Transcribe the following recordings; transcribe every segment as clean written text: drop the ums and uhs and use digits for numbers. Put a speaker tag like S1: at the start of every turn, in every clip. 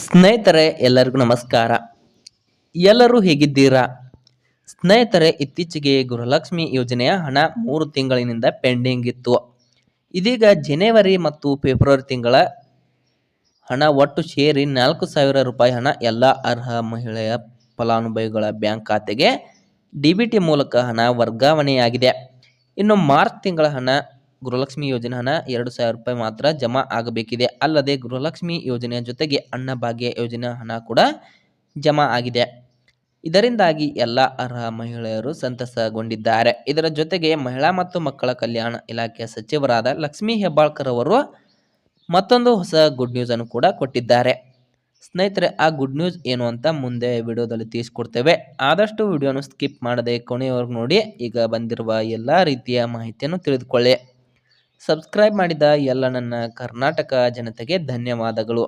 S1: ಸ್ನೇಹಿತರೆ ಎಲ್ಲರಿಗೂ ನಮಸ್ಕಾರ. ಎಲ್ಲರೂ ಹೇಗಿದ್ದೀರಾ? ಸ್ನೇಹಿತರೆ, ಇತ್ತೀಚೆಗೆ ಗೃಹಲಕ್ಷ್ಮಿ ಯೋಜನೆಯ ಹಣ 3 ತಿಂಗಳಿನಿಂದ ಪೆಂಡಿಂಗ್ ಇತ್ತು. ಇದೀಗ ಜನವರಿ ಮತ್ತು ಫೆಬ್ರವರಿ ತಿಂಗಳ ಹಣ ಒಟ್ಟು ಸೇರಿ 4,000 ರೂಪಾಯಿ ಹಣ ಎಲ್ಲ ಅರ್ಹ ಮಹಿಳೆಯ ಫಲಾನುಭವಿಗಳ ಬ್ಯಾಂಕ್ ಖಾತೆಗೆ ಡಿಬಿಟಿ ಮೂಲಕ ಹಣ ವರ್ಗಾವಣೆಯಾಗಿದೆ. ಇನ್ನು ಮಾರ್ಚ್ ತಿಂಗಳ ಹಣ ಗೃಹಲಕ್ಷ್ಮಿ ಯೋಜನೆ ಹಣ 2,000 ರೂಪಾಯಿ ಮಾತ್ರ ಜಮಾ ಆಗಬೇಕಿದೆ. ಅಲ್ಲದೆ ಗೃಹಲಕ್ಷ್ಮಿ ಯೋಜನೆಯ ಜೊತೆಗೆ ಅನ್ನಭಾಗ್ಯ ಯೋಜನೆ ಹಣ ಕೂಡ ಜಮಾ ಆಗಿದೆ. ಇದರಿಂದಾಗಿ ಎಲ್ಲ ಅರ್ಹ ಮಹಿಳೆಯರು ಸಂತಸಗೊಂಡಿದ್ದಾರೆ. ಇದರ ಜೊತೆಗೆ ಮಹಿಳಾ ಮತ್ತು ಮಕ್ಕಳ ಕಲ್ಯಾಣ ಇಲಾಖೆಯ ಸಚಿವರಾದ ಲಕ್ಷ್ಮೀ ಹೆಬ್ಬಾಳ್ಕರ್ ಅವರು ಮತ್ತೊಂದು ಹೊಸ ಗುಡ್ ನ್ಯೂಸ್ ಅನ್ನು ಕೂಡ ಕೊಟ್ಟಿದ್ದಾರೆ. ಸ್ನೇಹಿತರೆ, ಆ ಗುಡ್ ನ್ಯೂಸ್ ಏನು ಅಂತ ಮುಂದೆ ವಿಡಿಯೋದಲ್ಲಿ ತಿಳಿಸ್ಕೊಡ್ತೇವೆ. ಆದಷ್ಟು ವಿಡಿಯೋನು ಸ್ಕಿಪ್ ಮಾಡದೆ ಕೊನೆಯವರೆಗೂ ನೋಡಿ. ಈಗ ಬಂದಿರುವ ಎಲ್ಲ ರೀತಿಯ ಮಾಹಿತಿಯನ್ನು ತಿಳಿದುಕೊಳ್ಳಿ. ಸಬ್ಸ್ಕ್ರೈಬ್ ಮಾಡಿದ ಎಲ್ಲ ನನ್ನ ಕರ್ನಾಟಕ ಜನತೆಗೆ ಧನ್ಯವಾದಗಳು.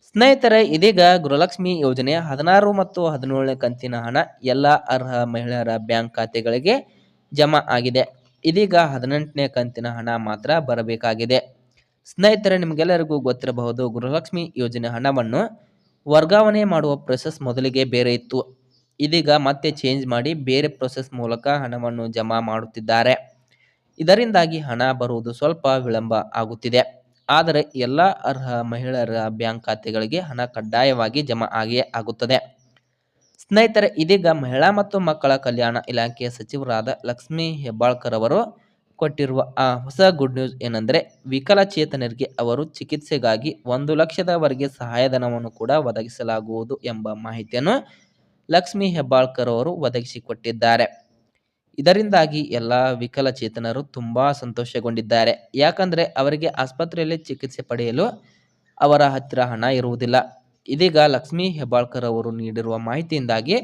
S1: ಸ್ನೇಹಿತರೆ, ಇದೀಗ ಗೃಹಲಕ್ಷ್ಮಿ ಯೋಜನೆಯ 16 ಮತ್ತು 17ನೇ ಕಂತಿನ ಹಣ ಎಲ್ಲ ಅರ್ಹ ಮಹಿಳೆಯರ ಬ್ಯಾಂಕ್ ಖಾತೆಗಳಿಗೆ ಜಮಾ ಆಗಿದೆ. ಇದೀಗ 18ನೇ ಕಂತಿನ ಹಣ ಮಾತ್ರ ಬರಬೇಕಾಗಿದೆ. ಸ್ನೇಹಿತರೆ, ನಿಮಗೆಲ್ಲರಿಗೂ ಗೊತ್ತಿರಬಹುದು, ಗೃಹಲಕ್ಷ್ಮಿ ಯೋಜನೆ ಹಣವನ್ನು ವರ್ಗಾವಣೆ ಮಾಡುವ ಪ್ರೊಸೆಸ್ ಮೊದಲಿಗೆ ಬೇರೆ ಇತ್ತು. ಇದೀಗ ಮತ್ತೆ ಚೇಂಜ್ ಮಾಡಿ ಬೇರೆ ಪ್ರೊಸೆಸ್ ಮೂಲಕ ಹಣವನ್ನು ಜಮಾ ಮಾಡುತ್ತಿದ್ದಾರೆ. ಇದರಿಂದಾಗಿ ಹಣ ಬರುವುದು ಸ್ವಲ್ಪ ವಿಳಂಬ ಆಗುತ್ತಿದೆ. ಆದರೆ ಎಲ್ಲ ಅರ್ಹ ಮಹಿಳೆಯರ ಬ್ಯಾಂಕ್ ಖಾತೆಗಳಿಗೆ ಹಣ ಕಡ್ಡಾಯವಾಗಿ ಜಮಾ ಆಗಿಯೇ ಆಗುತ್ತದೆ. ಸ್ನೇಹಿತರೆ, ಇದೀಗ ಮಹಿಳಾ ಮತ್ತು ಮಕ್ಕಳ ಕಲ್ಯಾಣ ಇಲಾಖೆಯ ಸಚಿವರಾದ ಲಕ್ಷ್ಮೀ ಹೆಬ್ಬಾಳ್ಕರ್ ಅವರು ಕೊಟ್ಟಿರುವ ಆ ಹೊಸ ಗುಡ್ ನ್ಯೂಸ್ ಏನೆಂದರೆ, ವಿಕಲಚೇತನರಿಗೆ ಅವರು ಚಿಕಿತ್ಸೆಗಾಗಿ 1 ಲಕ್ಷದವರೆಗೆ ಸಹಾಯಧನವನ್ನು ಕೂಡ ಒದಗಿಸಲಾಗುವುದು ಎಂಬ ಮಾಹಿತಿಯನ್ನು ಲಕ್ಷ್ಮೀ ಹೆಬ್ಬಾಳ್ಕರ್ ಅವರು ಒದಗಿಸಿಕೊಟ್ಟಿದ್ದಾರೆ. ಇದರಿಂದಾಗಿ ಎಲ್ಲ ವಿಕಲಚೇತನರು ತುಂಬಾ ಸಂತೋಷಗೊಂಡಿದ್ದಾರೆ. ಯಾಕಂದರೆ ಅವರಿಗೆ ಆಸ್ಪತ್ರೆಯಲ್ಲಿ ಚಿಕಿತ್ಸೆ ಪಡೆಯಲು ಅವರ ಹತ್ತಿರ ಹಣ ಇರುವುದಿಲ್ಲ. ಇದೀಗ ಲಕ್ಷ್ಮೀ ಹೆಬ್ಬಾಳ್ಕರ್ ಅವರು ನೀಡಿರುವ ಮಾಹಿತಿಯಿಂದಾಗಿ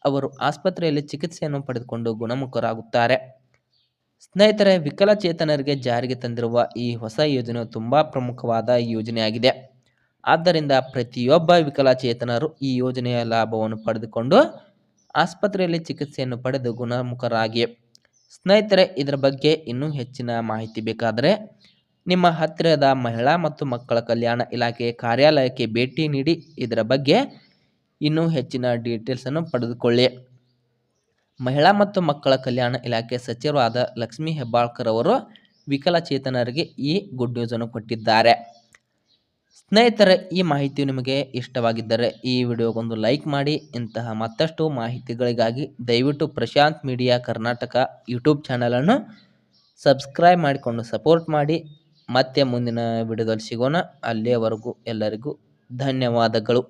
S1: ಅವರು ಆಸ್ಪತ್ರೆಯಲ್ಲಿ ಚಿಕಿತ್ಸೆಯನ್ನು ಪಡೆದುಕೊಂಡು ಗುಣಮುಖರಾಗುತ್ತಾರೆ. ಸ್ನೇಹಿತರೆ, ವಿಕಲಚೇತನರಿಗೆ ಜಾರಿಗೆ ತಂದಿರುವ ಈ ಹೊಸ ಯೋಜನೆಯು ತುಂಬಾ ಪ್ರಮುಖವಾದ ಯೋಜನೆಯಾಗಿದೆ. ಆದ್ದರಿಂದ ಪ್ರತಿಯೊಬ್ಬ ವಿಕಲಚೇತನರು ಈ ಯೋಜನೆಯ ಲಾಭವನ್ನು ಪಡೆದುಕೊಂಡು ಆಸ್ಪತ್ರೆಯಲ್ಲಿ ಚಿಕಿತ್ಸೆಯನ್ನು ಪಡೆದು ಗುಣಮುಖರಾಗಿ. ಸ್ನೇಹಿತರೆ, ಇದರ ಬಗ್ಗೆ ಇನ್ನೂ ಹೆಚ್ಚಿನ ಮಾಹಿತಿ ಬೇಕಾದರೆ ನಿಮ್ಮ ಹತ್ತಿರದ ಮಹಿಳಾ ಮತ್ತು ಮಕ್ಕಳ ಕಲ್ಯಾಣ ಇಲಾಖೆಯ ಕಾರ್ಯಾಲಯಕ್ಕೆ ಭೇಟಿ ನೀಡಿ ಇದರ ಬಗ್ಗೆ ಇನ್ನೂ ಹೆಚ್ಚಿನ ಡೀಟೇಲ್ಸ್ ಅನ್ನು ಪಡೆದುಕೊಳ್ಳಿ. ಮಹಿಳಾ ಮತ್ತು ಮಕ್ಕಳ ಕಲ್ಯಾಣ ಇಲಾಖೆ ಸಚಿವರಾದ ಲಕ್ಷ್ಮೀ ಹೆಬ್ಬಾಳ್ಕರ್ ಅವರು ವಿಕಲಚೇತನರಿಗೆ ಈ ಗುಡ್ ನ್ಯೂಸ್ ಅನ್ನು ಕೊಟ್ಟಿದ್ದಾರೆ. ಸ್ನೇಹಿತರೆ, ಈ ಮಾಹಿತಿಯು ನಿಮಗೆ ಇಷ್ಟವಾಗಿದ್ದರೆ ಈ ವಿಡಿಯೋಗೊಂದು ಲೈಕ್ ಮಾಡಿ. ಇಂತಹ ಮತ್ತಷ್ಟು ಮಾಹಿತಿಗಳಿಗಾಗಿ ದಯವಿಟ್ಟು ಪ್ರಶಾಂತ್ ಮೀಡಿಯಾ ಕರ್ನಾಟಕ ಯೂಟ್ಯೂಬ್ ಚಾನಲನ್ನು ಸಬ್ಸ್ಕ್ರೈಬ್ ಮಾಡಿಕೊಂಡು ಸಪೋರ್ಟ್ ಮಾಡಿ. ಮತ್ತೆ ಮುಂದಿನ ವಿಡಿಯೋದಲ್ಲಿ ಸಿಗೋಣ. ಅಲ್ಲಿಯವರೆಗೂ ಎಲ್ಲರಿಗೂ ಧನ್ಯವಾದಗಳು.